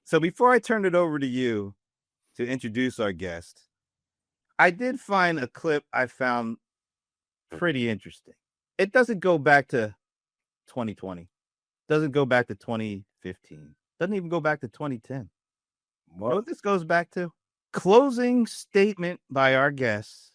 So before I turn it over to you to introduce our guest, I did find a clip I found pretty interesting. It doesn't go back to 2020, doesn't go back to 2015, doesn't even go back to 2010. What this goes back to? Closing statement by our guests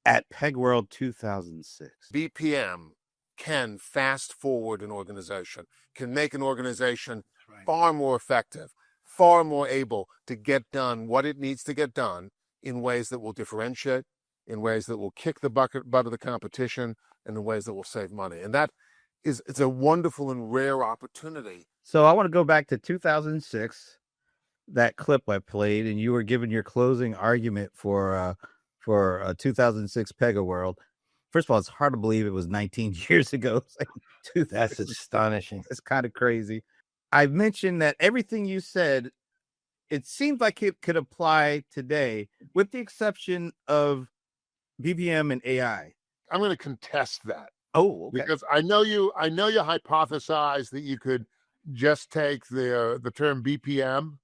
at PegWorld 2006. BPM can fast forward an organization, can make an organization far more effective, far more able to get done what it needs to get done in ways that will differentiate, in ways that will kick the butt of the competition, and in ways that will save money. And it's a wonderful and rare opportunity. So I want to go back to 2006, that clip I played, and you were giving your closing argument for 2006 Pega World. First of all, it's hard to believe it was 19 years ago. That's astonishing. It's kind of crazy. I mentioned that everything you said, it seems like it could apply today, with the exception of BPM and AI. I'm going to contest that. Oh, okay. Because I know you hypothesized that you could just take the term BPM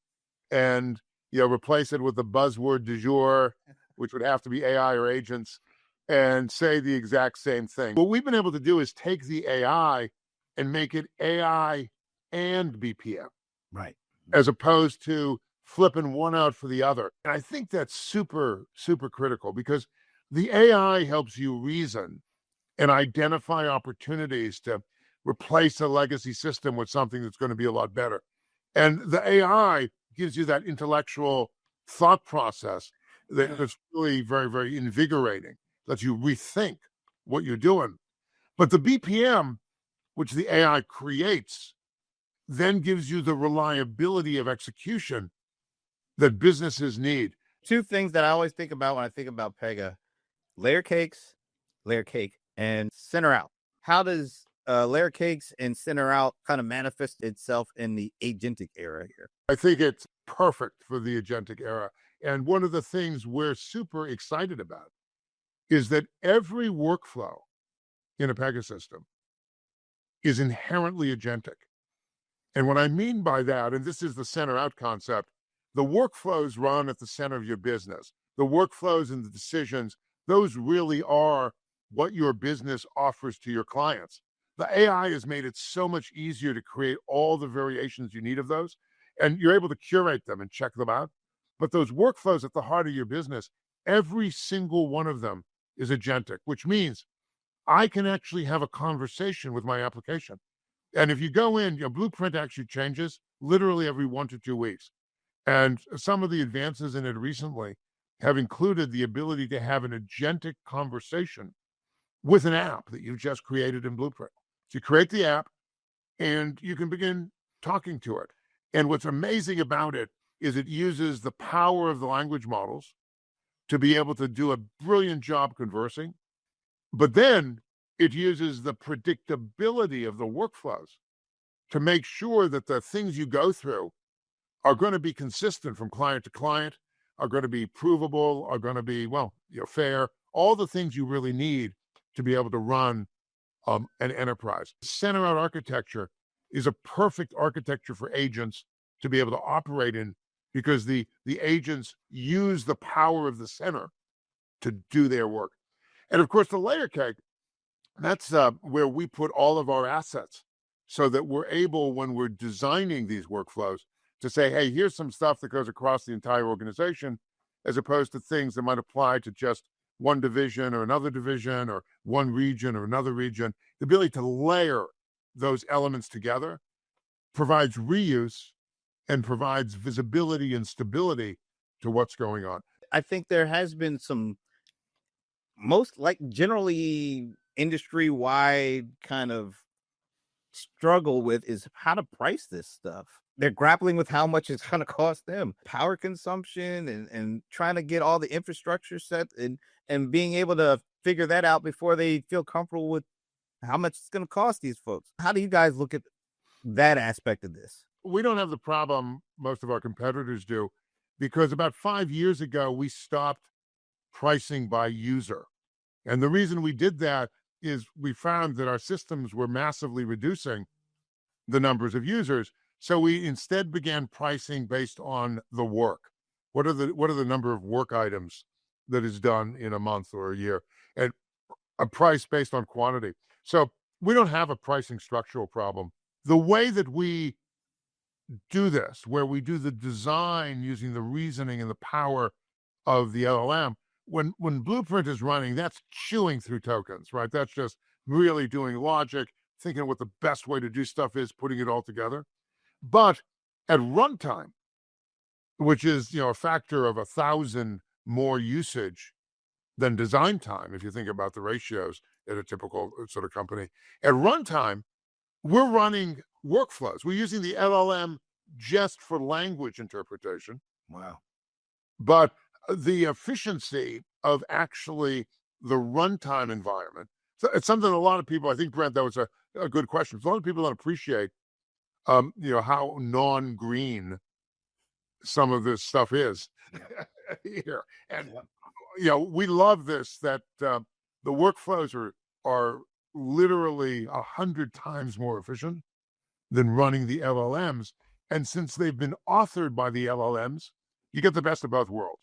and replace it with the buzzword du jour, which would have to be AI or agents, and say the exact same thing. What we've been able to do is take the AI and make it AI and BPM, right, as opposed to flipping one out for the other. And I think that's super, super critical, because the AI helps you reason and identify opportunities to replace a legacy system with something that's going to be a lot better. And the AI gives you that intellectual thought process that's really very, very invigorating, lets you rethink what you're doing. But the BPM, which the AI creates, then gives you the reliability of execution that businesses need. Two things that I always think about when I think about Pega: layer cake, and center out. How does layer cakes and center out kind of manifest itself in the agentic era here? I think it's perfect for the agentic era. And one of the things we're super excited about is that every workflow in a Pega system is inherently agentic. And what I mean by that, and this is the center out concept, the workflows run at the center of your business. The workflows and the decisions, those really are what your business offers to your clients. The AI has made it so much easier to create all the variations you need of those, and you're able to curate them and check them out. But those workflows at the heart of your business, every single one of them is agentic, which means I can actually have a conversation with my application. And if you go in, your Blueprint actually changes literally every 1 to 2 weeks. And some of the advances in it recently have included the ability to have an agentic conversation with an app that you've just created in Blueprint. So you create the app and you can begin talking to it. And what's amazing about it is it uses the power of the language models to be able to do a brilliant job conversing. But then it uses the predictability of the workflows to make sure that the things you go through are going to be consistent from client to client, are going to be provable, are going to be, fair, all the things you really need to be able to run an enterprise. Center out architecture is a perfect architecture for agents to be able to operate in, because the agents use the power of the center to do their work. And of course, the layer cake, that's where we put all of our assets, so that we're able, when we're designing these workflows, to say, hey, here's some stuff that goes across the entire organization, as opposed to things that might apply to just one division or another division, or one region or another region. The ability to layer those elements together provides reuse and provides visibility and stability to what's going on. I think there has been some, generally industry-wide kind of struggle with is how to price this stuff. They're grappling with how much it's going to cost them, power consumption, and trying to get all the infrastructure set and being able to figure that out before they feel comfortable with how much it's going to cost these folks. How do you guys look at that aspect of this? We don't have the problem most of our competitors do, because about 5 years ago, we stopped pricing by user. And the reason we did that is we found that our systems were massively reducing the numbers of users. So we instead began pricing based on the work. What are the number of work items that is done in a month or a year, and a price based on quantity. So we don't have a pricing structural problem. The way that we do this, where we do the design using the reasoning and the power of the LLM, when Blueprint is running, that's chewing through tokens, right? That's just really doing logic, thinking what the best way to do stuff is, putting it all together. But at runtime, which is a factor of 1,000 more usage than design time, if you think about the ratios at a typical sort of company, at runtime, we're running workflows. We're using the LLM just for language interpretation. Wow. But the efficiency of actually the runtime environment, so it's something a lot of people, I think, Brent, that was a good question. A lot of people don't appreciate, how non-green some of this stuff is here. And, we love this, that the workflows are literally 100 times more efficient than running the LLMs. And since they've been authored by the LLMs, you get the best of both worlds.